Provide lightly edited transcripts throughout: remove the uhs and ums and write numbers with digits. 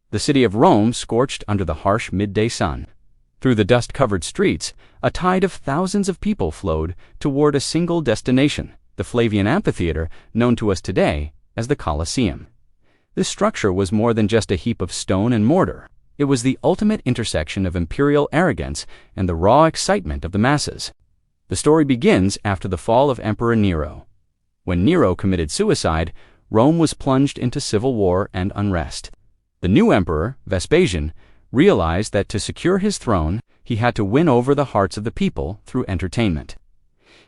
the city of Rome scorched under the harsh midday sun. Through the dust-covered streets, a tide of thousands of people flowed toward a single destination, the Flavian amphitheater, known to us today as the Colosseum. This structure was more than just a heap of stone and mortar. It was the ultimate intersection of imperial arrogance and the raw excitement of the masses. The story begins after the fall of Emperor Nero. When Nero committed suicide, Rome was plunged into civil war and unrest. The new emperor, Vespasian, realized that to secure his throne, he had to win over the hearts of the people through entertainment.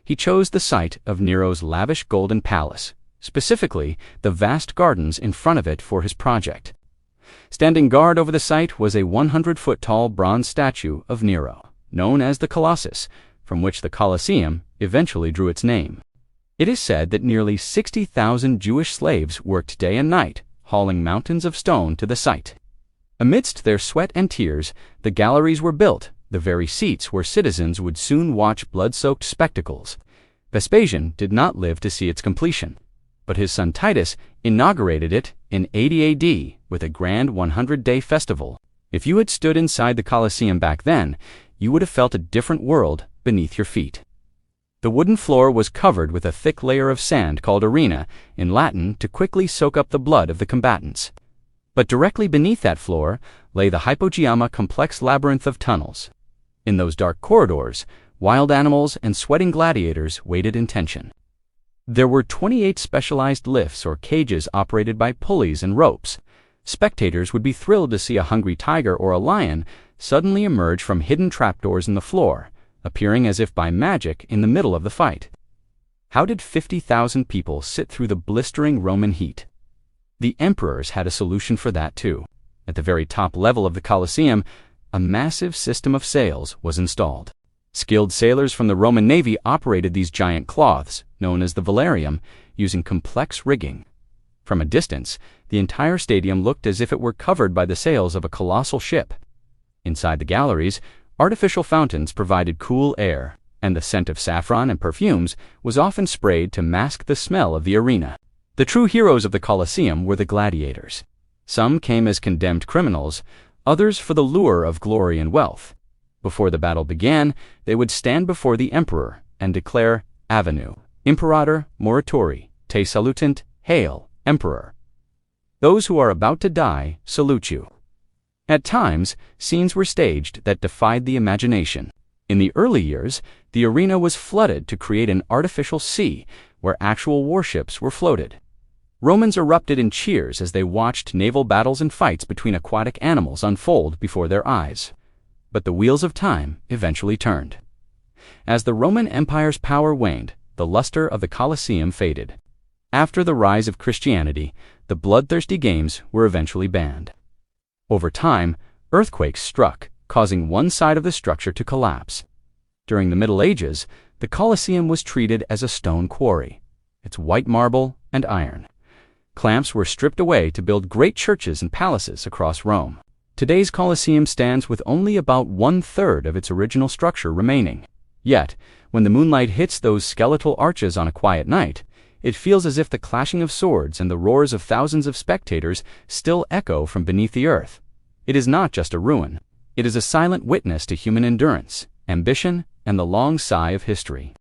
He chose the site of Nero's lavish golden palace, specifically the vast gardens in front of it for his project. Standing guard over the site was a 100-foot-tall bronze statue of Nero, known as the Colossus, from which the Colosseum eventually drew its name. It is said that nearly 60,000 Jewish slaves worked day and night, hauling mountains of stone to the site. Amidst their sweat and tears, the galleries were built, the very seats where citizens would soon watch blood-soaked spectacles. Vespasian did not live to see its completion, but his son Titus inaugurated it in 80 AD with a grand 100-day festival. If you had stood inside the Colosseum back then, you would have felt a different world beneath your feet. The wooden floor was covered with a thick layer of sand called arena, in Latin, to quickly soak up the blood of the combatants. But directly beneath that floor lay the Hypogeum, a complex labyrinth of tunnels. In those dark corridors, wild animals and sweating gladiators waited in tension. There were 28 specialized lifts or cages operated by pulleys and ropes. Spectators would be thrilled to see a hungry tiger or a lion suddenly emerge from hidden trapdoors in the floor, appearing as if by magic in the middle of the fight. How did 50,000 people sit through the blistering Roman heat? The emperors had a solution for that too. At the very top level of the Colosseum, a massive system of sails was installed. Skilled sailors from the Roman Navy operated these giant cloths, known as the velarium, using complex rigging. From a distance, the entire stadium looked as if it were covered by the sails of a colossal ship. Inside the galleries, artificial fountains provided cool air, and the scent of saffron and perfumes was often sprayed to mask the smell of the arena. The true heroes of the Colosseum were the gladiators. Some came as condemned criminals, others for the lure of glory and wealth. Before the battle began, they would stand before the emperor and declare, "Avenu, Imperator morituri, te salutant, hail, emperor. Those who are about to die salute you." At times, scenes were staged that defied the imagination. In the early years, the arena was flooded to create an artificial sea where actual warships were floated. Romans erupted in cheers as they watched naval battles and fights between aquatic animals unfold before their eyes. But the wheels of time eventually turned. As the Roman Empire's power waned, the luster of the Colosseum faded. After the rise of Christianity, the bloodthirsty games were eventually banned. Over time, earthquakes struck, causing one side of the structure to collapse. During the Middle Ages, the Colosseum was treated as a stone quarry, its white marble and iron. Clamps were stripped away to build great churches and palaces across Rome. Today's Colosseum stands with only about 1/3 of its original structure remaining. Yet, when the moonlight hits those skeletal arches on a quiet night, it feels as if the clashing of swords and the roars of thousands of spectators still echo from beneath the earth. It is not just a ruin. It is a silent witness to human endurance, ambition, and the long sigh of history.